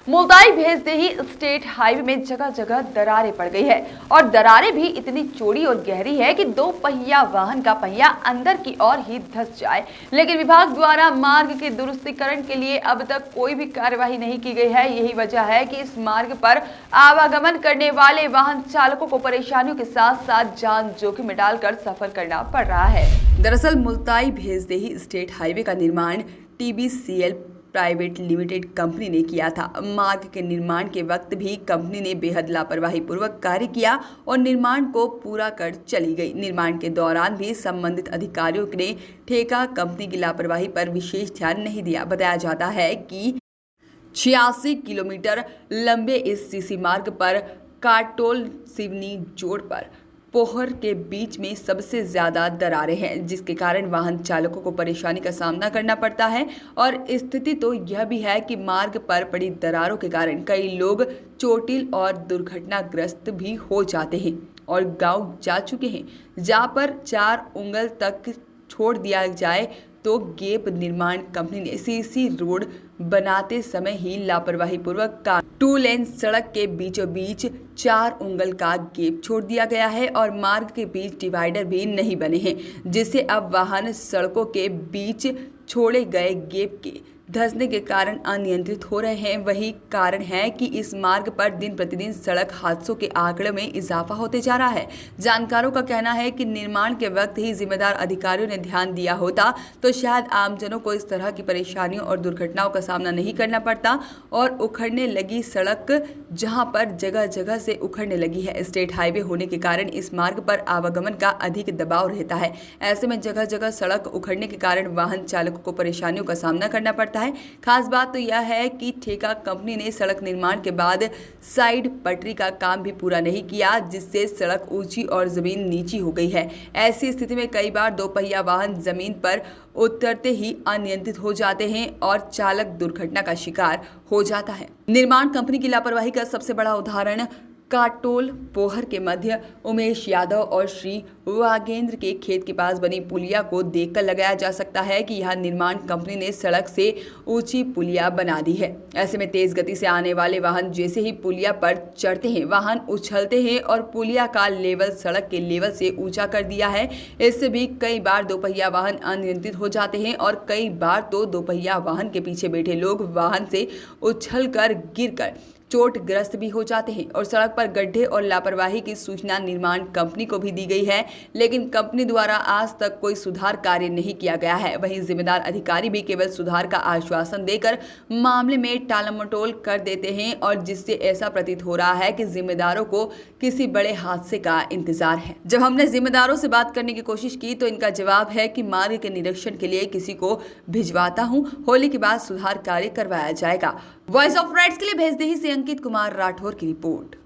Multai भेजदेही state highway में जगह जगह दरारें पड़ गई है और दरारें भी इतनी चौड़ी और गहरी है कि दो पहिया वाहन का पहिया अंदर की ओर ही धंस जाए। लेकिन विभाग द्वारा मार्ग के दुरुस्तीकरण के लिए अब तक कोई भी कार्यवाही नहीं की गई है। यही वजह है कि इस मार्ग पर आवागमन करने वाले वाहन चालकों को परेशानियों के साथ साथ जान जोखिम में डालकर सफर करना पड़ रहा है। दरअसल मुल्ताई भेजदेही स्टेट हाईवे का निर्माण TBCL प्राइवेट लिमिटेड कंपनी ने किया था। मार्ग के निर्माण के वक्त भी कंपनी ने बेहद लापरवाही पूर्वक कार्य किया और निर्माण को पूरा कर चली गई। निर्माण के दौरान भी संबंधित अधिकारियों ने ठेका कंपनी की लापरवाही पर विशेष ध्यान नहीं दिया। बताया जाता है कि 86 किलोमीटर लंबे इस सीसी मार्ग पर काटोल सिवनी जोड़ पर पोहर के बीच में सबसे ज्यादा दरारें हैं, जिसके कारण वाहन चालकों को परेशानी का सामना करना पड़ता है। और स्थिति तो यह भी है कि मार्ग पर पड़ी दरारों के कारण कई लोग चोटिल और दुर्घटनाग्रस्त भी हो जाते हैं और गांव जा चुके हैं जहां पर 4 उंगल तक छोड़ दिया जाए तो गेप निर्माण कंपनी ने सीसी रोड बनाते समय ही लापरवाही पूर्वक 2 लेन सड़क के बीचों बीच 4 उंगल का गेप छोड़ दिया गया है और मार्ग के बीच डिवाइडर भी नहीं बने हैं, जिससे अब वाहन सड़कों के बीच छोड़े गए गेप के धंसने के कारण अनियंत्रित हो रहे हैं। वही कारण है कि इस मार्ग पर दिन प्रतिदिन सड़क हादसों के आंकड़े में इजाफा होते जा रहा है। जानकारों का कहना है कि निर्माण के वक्त ही जिम्मेदार अधिकारियों ने ध्यान दिया होता तो शायद आमजनों को इस तरह की परेशानियों और दुर्घटनाओं का सामना नहीं करना पड़ता। और उखड़ने लगी सड़क जहां पर जगह जगह से उखड़ने लगी है। स्टेट हाईवे होने के कारण इस मार्ग पर आवागमन का अधिक दबाव रहता है। ऐसे में जगह जगह सड़क उखड़ने के कारण वाहन चालकों को परेशानियों का सामना करना पड़ता है। खास बात तो यह है कि ठेका कंपनी ने सड़क निर्माण के बाद साइड पटरी का काम भी पूरा नहीं किया, जिससे सड़क ऊंची और जमीन नीची हो गई है। ऐसी स्थिति में कई बार 2 पहिया वाहन जमीन पर उतरते ही अनियंत्रित हो जाते हैं और चालक दुर्घटना का शिकार हो जाता है। निर्माण कंपनी की लापरवाही का सबसे बड़ा उदाहरण काटोल पोहर के मध्य उमेश यादव और श्री वागेंद्र के खेत के पास बनी पुलिया को देखकर लगाया जा सकता है कि यह निर्माण कंपनी ने सड़क से ऊंची पुलिया बना दी है। ऐसे में तेज गति से आने वाले वाहन जैसे ही पुलिया पर चढ़ते हैं, वाहन उछलते हैं और पुलिया का लेवल सड़क के लेवल से ऊंचा कर दिया है। इससे भी कई बार 2 पहिया वाहन अनियंत्रित हो जाते हैं और कई बार तो 2 पहिया वाहन के पीछे बैठे लोग वाहन से उछलकर गिरकर चोटग्रस्त भी हो जाते हैं और सड़क पर गड्ढे और लापरवाही की सूचना निर्माण कंपनी को भी दी गई है, लेकिन कंपनी द्वारा आज तक कोई सुधार कार्य नहीं किया गया है। वहीं जिम्मेदार अधिकारी भी केवल सुधार का आश्वासन देकर मामले में टालमटोल कर देते हैं और जिससे ऐसा प्रतीत हो रहा है कि जिम्मेदारों को किसी बड़े हादसे का इंतजार है। जब हमने जिम्मेदारों से बात करने की कोशिश की तो इनका जवाब है कि मार्ग के निरीक्षण के लिए किसी को भिजवाता हूं, होली के बाद सुधार कार्य करवाया जाएगा। वॉइस ऑफ राइट्स के लिए भेजदेही से अंकित कुमार राठौर की रिपोर्ट।